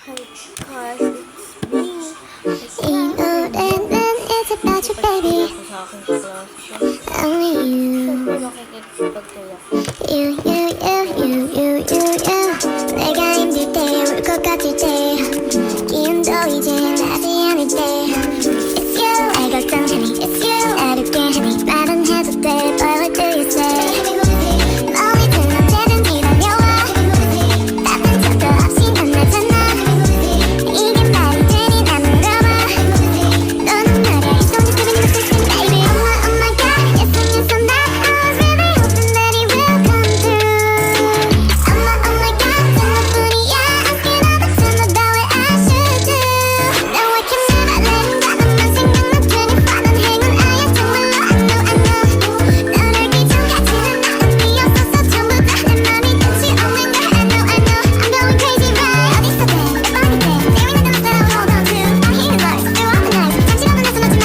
Hi, cause it's me. You know that when it's about you, baby. Sa aking klase. Only you. Siyempre makikipagtulak. You. 내가 힘들 때, 울 것 같을 때, 기운도 이제 나지 않을 때. It's you. 날 걱정하니, it's you. 어렵게 하니, 말은 해도 돼. But what do you say? 마음이 든 언제든지 달려와. 따뜻한 척도 없이 넌 나잖아. 이게 말이 되니 난 물어봐. 너는 말야, it's only seven minutes to sing, baby. Oh my God, yes I'm not. I was really hoping that it will come through. Oh my God, 너뿐이야. Asking all the time about what I should do. No, I can never let him go. 너만 생각만 괜히 화난 행운 아야 정말로 I know. 너를 귀찮게지는 않았니 없어서 전부 다 내 맘이 끝이 없는 걸 I know. I'm going crazy right. 어디서 돼? 내 뻔히 돼. Staring at the lights that I hold on to. I hear your voice through all the nights. 잠시라도 내 손 놓지 마.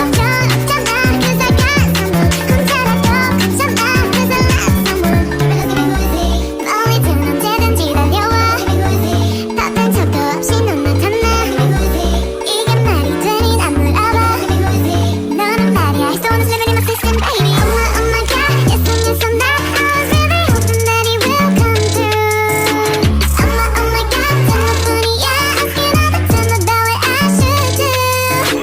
No, 걱정 없잖아. Cause I got someone. 혼자라도 괜찮아. Cause I love someone. 마음이 든 언제든지 달려와. 따뜻한 척도 없이 넌 나타나. 이게 말이 되니 난 물어봐. 너는 말이야 it's the one that's living in my system, baby. Oh my God, yes I'm not. I was really hoping that it will come through. Oh my God, 너뿐이야. Asking all the time about what I should do.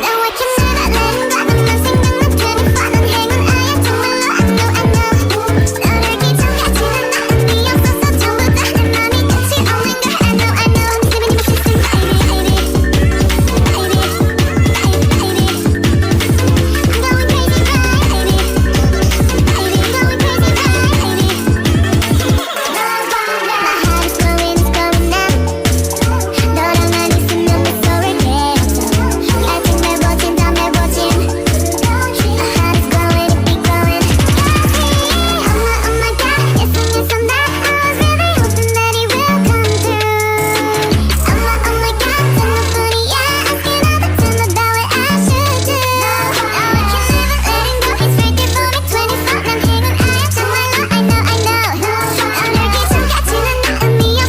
No, I can never let him go. 너만 생각만 괜히 화난 행운 아야 정말로 I know. 너를 귀찮게지는 않았니 없어서 전부 다 내 맘이 끝이 없는 걸 I know. Living in my system, baby.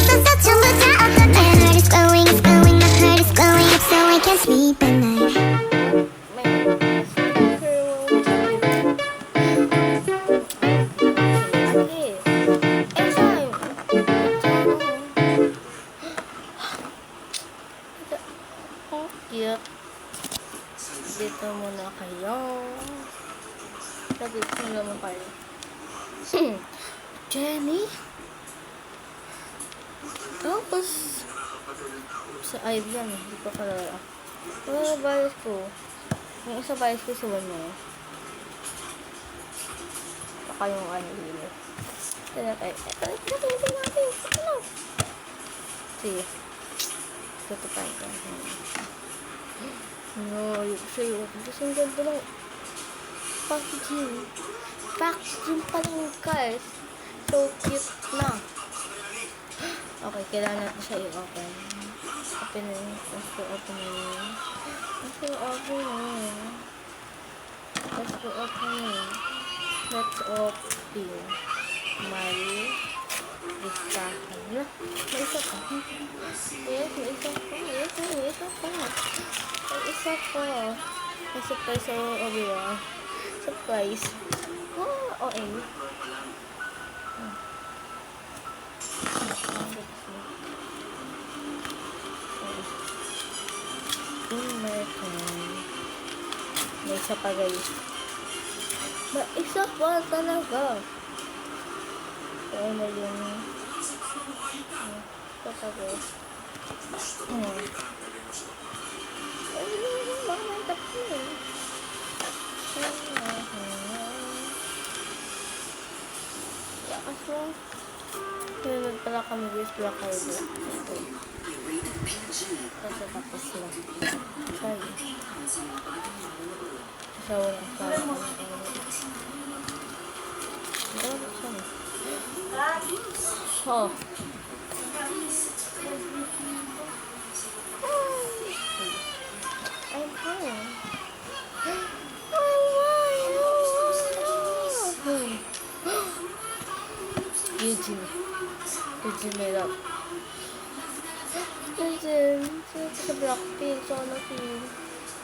Sleep at night. Cute. Dito muna kayo. Dito naman kayo. Jenny? Tapos sa Ivy yan, hindi ko kalala. Wala bias ko. Yung isa bias ko sa one mo. Baka yung ano dito. Ito natin. Ano? Sige. Ito tayo. No, yung sa'yo. Kasi ang ganda ng packaging. Packaging pa lang guys. So cute na. Okay, kailangan natin siya i-open. Open na yun. Let's go open na yun. Let's go open na yun. Let's go open na yun. Let's open. My listahan. Na, may isa pa. Yes, may isa pa. Yes, may isa pa. May isa pa. May surprise sa Obi-Wan. Surprise. Oh, okay. May isa pa guys. May isa pa talaga. Kaya na yung patago. Baka may tapos eh. Kaso nanonood pala kami guys. Black Eyed Black. Kasi tapos lang. Sorry. Sa walang parang oh. I'm fine. Eugene made up. Eugene din. Sino sa Blackpink? Sana si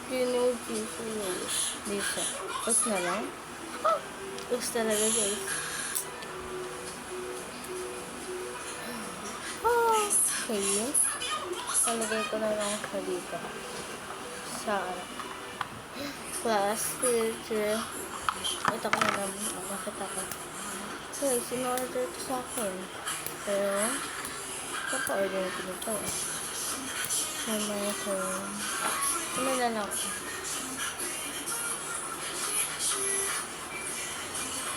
Gino Jisoo. Dito. Tapos na lang. Tapos talaga guys. Okay. Palagay ko na lang siya dito. Sa class teacher. Ito ko na lang. Nakita ko. Okay, sinorder ito sa akin. Pero, papa-order ko nito. Ito. Ano na lang.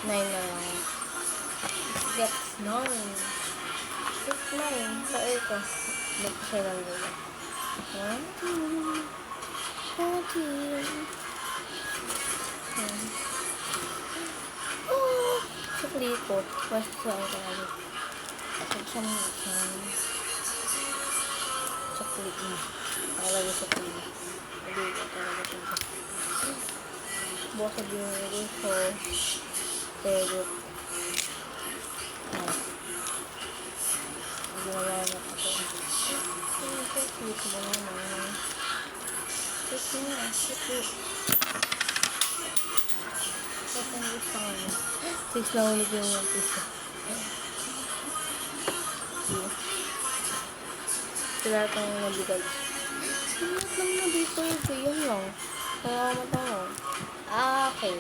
9 na lang. Get 9. Get 9. So, ito. Ba't siya lang nila? 1, 2, 14. Oh! Sakli ko. Basta sa ang kaya. Sakli ko. Talaga sakli. Hindi ko talaga ito. Bukas sa binili ko. Pero, wala na ako. Sakli ko ba naman? Sakli na. Sakli. Sakli gusto nga niya. 6 lang ulit yung piso. Sila itong nabigay. Lahat naman nabigay ko. Yun lang. Kaya matawag. Okay.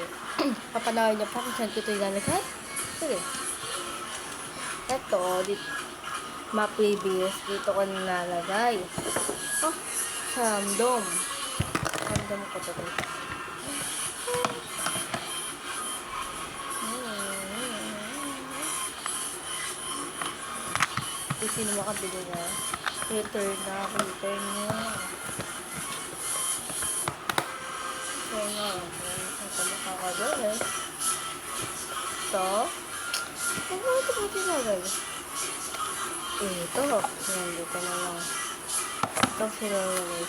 Papanawin niyo pa kung saan ko ito ilalagay? Sige. Ito, dito. Ma-previous. Dito ko nilalagay. Oh, random. Random ko ito dito. Kung sino makabili na. Return na. Return na. Return na. Ito makakagawin. Ito. Ano ito po tinagay? Ito. Yan, dito na lang. Ito sinagay.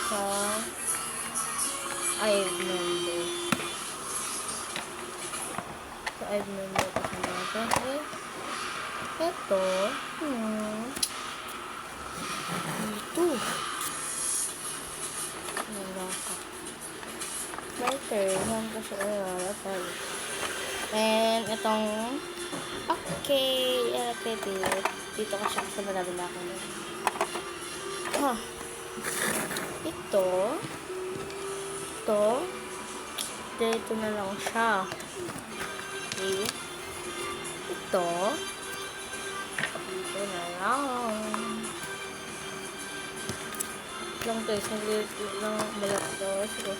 Sa I've number. Sa I've number ko sa mga ito. Ito. Ito. Wala ka. Lighter. Yan kasi wala. And itong okay. Dito ka siya kasi marami na ako. Ito. Dito na lang siya. Okay. Ito. Dito na lang. Lang guys. Naglilit lang balat ko. Sige.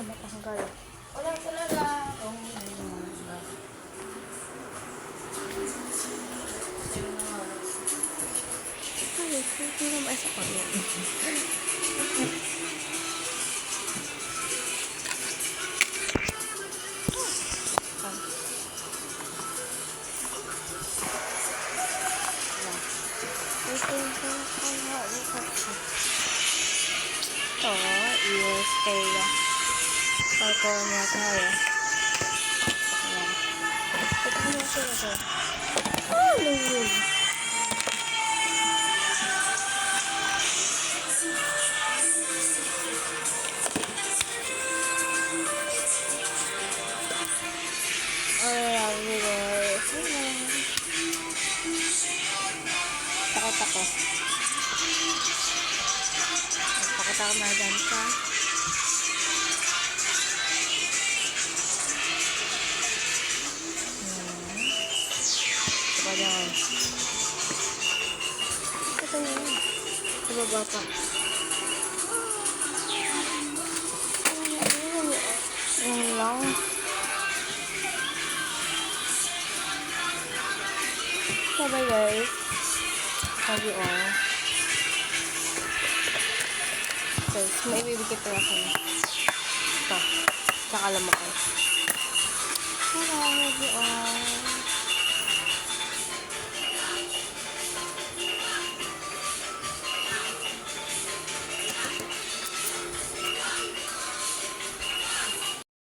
Matanggal. Wala talaga. Ay, hindi naman sa kanya. Ito is kaya parkour na tayo. Ito na siya ito. Lulul. Takot. Takot na dyan ka. Yan. Ito na yun. Sa baba pa. Yan lang. Sabay guys. Sabi guys, may ibibigay pa ako. Ito. Tsaka alam ako. Sabi